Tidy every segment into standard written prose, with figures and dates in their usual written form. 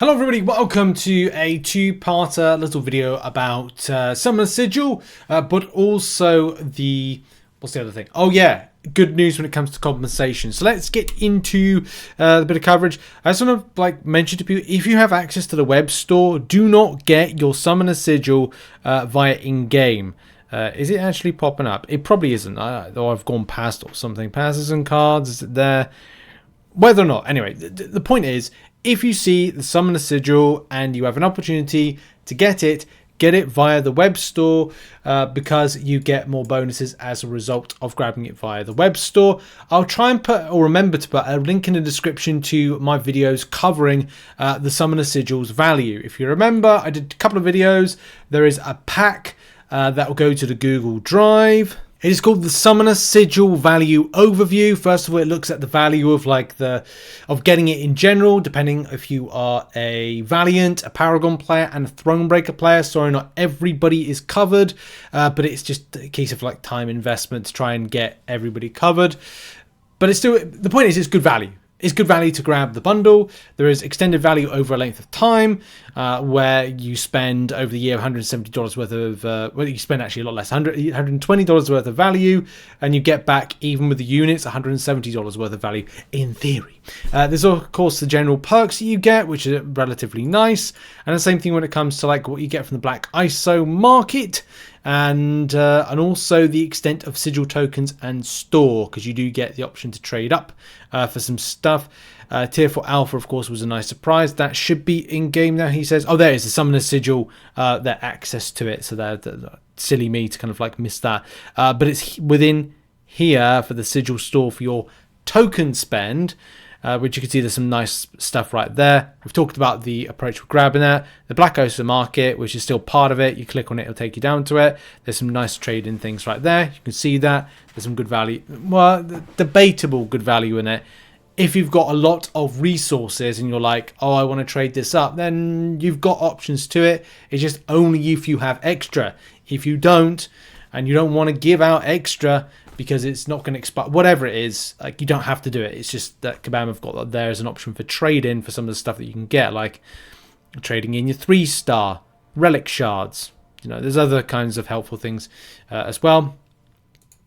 Hello everybody, welcome to a two-parter little video about Summoner Sigil, but also what's the other thing? Oh yeah, good news when it comes to compensation. So let's get into the bit of coverage. I just want to mention to people, if you have access to the web store, do not get your Summoner Sigil via in-game. Is it actually popping up? It probably isn't, though I've gone past or something. Passes and cards, is it there? Whether or not, anyway, the point is, if you see the Summoner Sigil and you have an opportunity to get it via the web store because you get more bonuses as a result of grabbing it via the web store. I'll try and remember to put a link in the description to my videos covering the Summoner Sigil's value. If you remember, I did a couple of videos. There is a pack that will go to the Google Drive. It is called the Summoner Sigil Value Overview. First of all, it looks at the value of getting it in general, depending if you are a Valiant, a Paragon player, and a Thronebreaker player. Sorry, not everybody is covered, but it's just a case of time investment to try and get everybody covered. But it's still, the point is, it's good value. It's good value to grab the bundle. There is extended value over a length of time, where you spend over the year $170 worth of, well, you spend actually a lot less, $120 worth of value, and you get back, even with the units, $170 worth of value in theory. There's of course the general perks that you get, which are relatively nice, and the same thing when it comes to what you get from the Black ISO market. And also the extent of sigil tokens and store, because you do get the option to trade up for some stuff. Tier 4 Alpha, of course, was a nice surprise. That should be in game now, he says. Oh, there is the Summoner Sigil, their access to it. So they're silly me to kind of miss that. But it's within here for the Sigil store for your token spend. Which you can see there's some nice stuff right there. We've talked about the approach for grabbing that. The Black ISO market, which is still part of it. You click on it, it'll take you down to it. There's some nice trading things right there. You can see that. There's some good value. Well, debatable good value in it. If you've got a lot of resources and you're like, oh, I want to trade this up, then you've got options to it. It's just only if you have extra. If you don't, and you don't want to give out extra, because it's not going to expire, whatever it is, you don't have to do it. It's just that Kabam have got that there as an option for trading for some of the stuff that you can get, like trading in your 3-star relic shards. There's other kinds of helpful things as well.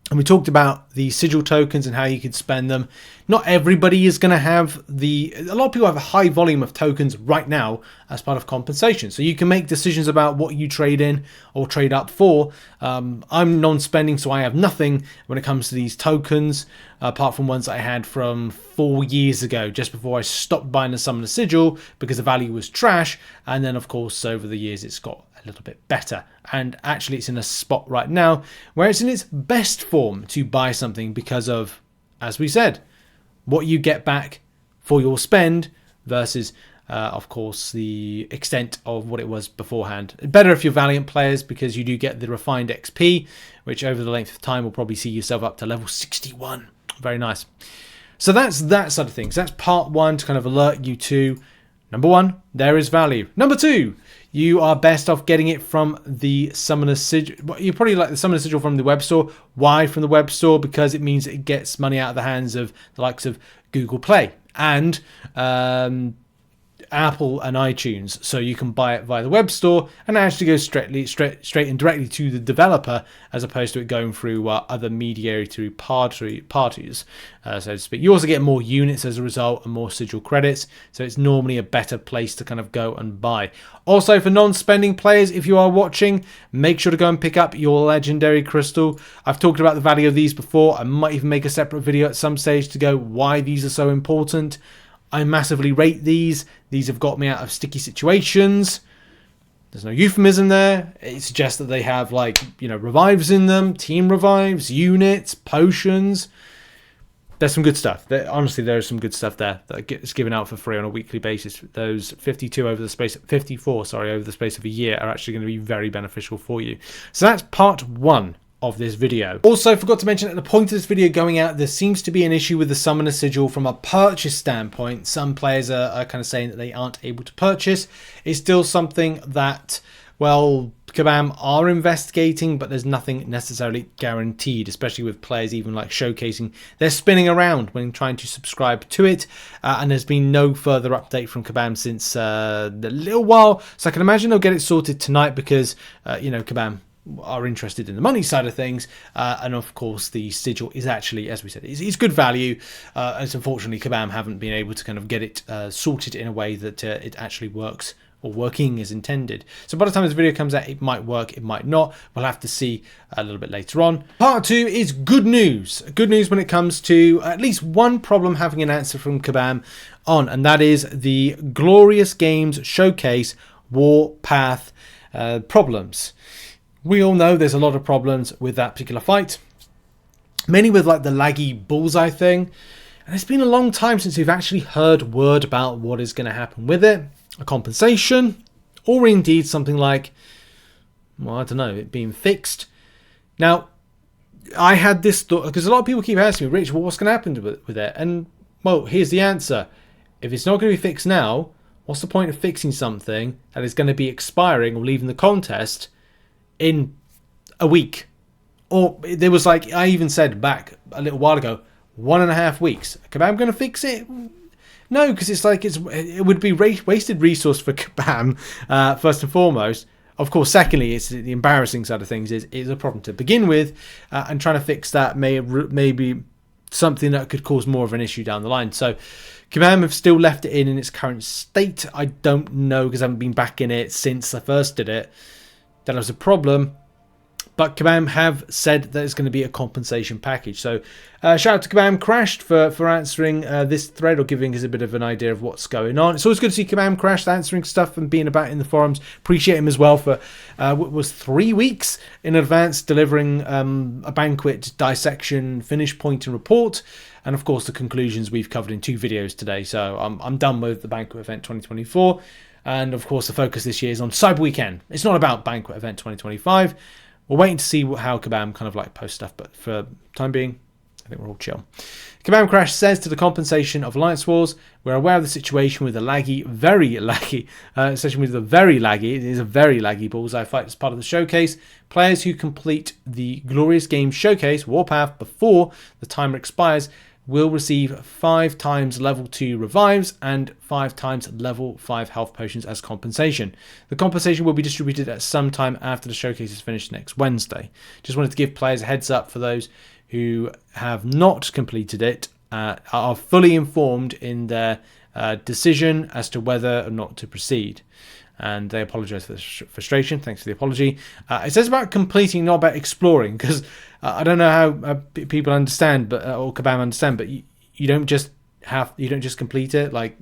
And we talked about the sigil tokens and how you could spend them. Not everybody is going to have a lot of people have a high volume of tokens right now as part of compensation. So you can make decisions about what you trade in or trade up for. I'm non-spending, so I have nothing when it comes to these tokens, apart from ones I had from 4 years ago, just before I stopped buying the Summoner Sigil because the value was trash. And then, of course, over the years, it's got a little bit better, and actually it's in a spot right now where it's in its best form to buy something because of, as we said, what you get back for your spend versus of course the extent of what it was beforehand. Better if you're Valiant players, because you do get the refined XP, which over the length of time will probably see yourself up to level 61. Very nice. So that's that side of things. That's part one, to kind of alert you to, number one, there is value. Number two, you are best off getting it from the Summoner Sigil. You probably like the Summoner Sigil from the web store. Why from the web store? Because it means it gets money out of the hands of the likes of Google Play and Apple and iTunes, so you can buy it via the web store and actually go straight and directly to the developer, as opposed to it going through other mediatory parties, so to speak. You also get more units as a result and more sigil credits, so it's normally a better place to kind of go and buy. Also, for non-spending players, if you are watching, make sure to go and pick up your legendary crystal. I've talked about the value of these before. I might even make a separate video at some stage to go why these are so important. I massively rate these. These have got me out of sticky situations. There's no euphemism there. It suggests that they have revives in them, team revives, units, potions. There's some good stuff. Honestly, there is some good stuff there that gets given out for free on a weekly basis. Those 54 over the space of a year are actually going to be very beneficial for you. So that's part one of this video. Also, forgot to mention at the point of this video going out, there seems to be an issue with the Summoner Sigil from a purchase standpoint. Some players are kind of saying that they aren't able to purchase. It's still something that well, Kabam are investigating, but there's nothing necessarily guaranteed, especially with players even like showcasing they're spinning around when trying to subscribe to it. And there's been no further update from Kabam since a little while. So I can imagine they'll get it sorted tonight because, Kabam are interested in the money side of things, and of course the sigil is actually, as we said, it's good value. It's unfortunately Kabam haven't been able to kind of get it sorted in a way that it actually works or working as intended. So by the time this video comes out, it might work, it might not. We'll have to see a little bit later on. Part 2 is good news. Good news when it comes to at least one problem having an answer from Kabam on, and that is the Glorious Games Showcase Warpath problems. We all know there's a lot of problems with that particular fight. Mainly with like the laggy bullseye thing. And it's been a long time since we've actually heard word about what is going to happen with it. A compensation. Or indeed something like, well, I don't know, it being fixed. Now, I had this thought, because a lot of people keep asking me, Rich, well, what's going to happen with it? And, well, here's the answer. If it's not going to be fixed now, what's the point of fixing something that is going to be expiring or leaving the contest in a week? Or there was like, I even said back a little while ago, 1.5 weeks. Kabam going to fix it? No, because it's like it would be wasted resource for Kabam, first and foremost. Of course, secondly, it's the embarrassing side of things is a problem to begin with, and trying to fix that may be something that could cause more of an issue down the line. So Kabam have still left it in its current state. I don't know, because I haven't been back in it since I first did it. That was a problem. But Kabam have said that it's going to be a compensation package. So shout out to Kabam Crashed for answering this thread, or giving us a bit of an idea of what's going on. It's always good to see Kabam Crashed answering stuff and being about in the forums. Appreciate him as well for what was 3 weeks in advance, delivering a banquet dissection, finish point and report. And of course the conclusions we've covered in 2 videos today. So I'm done with the banquet event 2024. And of course the focus this year is on Cyber Weekend. It's not about banquet event 2025. We're waiting to see how Kabam kind of like post stuff, but for the time being, I think we're all chill. Kabam Crash says to the compensation of Alliance Wars, we're aware of the situation with the laggy, very laggy, session with the very laggy, it is a very laggy bullseye fight as part of the showcase. Players who complete the Glorious Games Showcase Warpath before the timer expires will receive 5 times level 2 revives and 5 times level 5 health potions as compensation. The compensation will be distributed at some time after the showcase is finished next Wednesday. Just wanted to give players a heads up for those who have not completed it, are fully informed in their decision as to whether or not to proceed. And they apologise for the frustration. Thanks for the apology. It says about completing, not about exploring, because I don't know how people understand, but or Kabam understand. But you don't just complete it. Like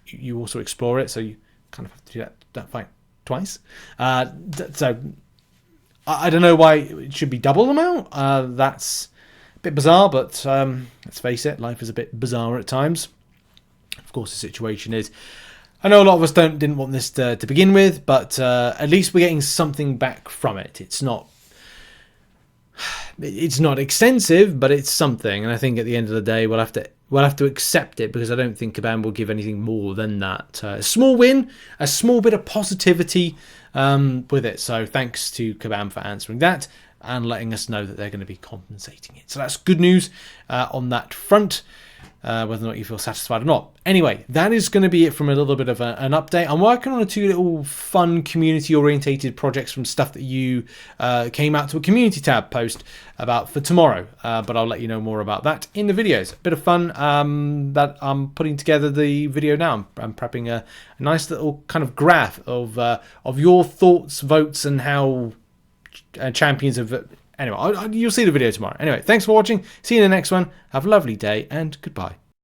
you also explore it, so you kind of have to do that fight twice. So I don't know why it should be double the amount. That's a bit bizarre, but let's face it, life is a bit bizarre at times. Of course, the situation is, I know a lot of us didn't want this to begin with, but at least we're getting something back from it. It's not extensive, but it's something. And I think at the end of the day, we'll have to accept it, because I don't think Kabam will give anything more than that. A small win, a small bit of positivity with it. So thanks to Kabam for answering that and letting us know that they're going to be compensating it. So that's good news on that front. Whether or not you feel satisfied or not. Anyway, that is going to be it from a little bit of an update. I'm working on 2 little fun community-orientated projects from stuff that you came out to a community tab post about for tomorrow. But I'll let you know more about that in the videos. A bit of fun that I'm putting together the video now. I'm prepping a nice little kind of graph of your thoughts, votes, and how champions have... Anyway, you'll see the video tomorrow. Anyway, thanks for watching. See you in the next one. Have a lovely day, and goodbye.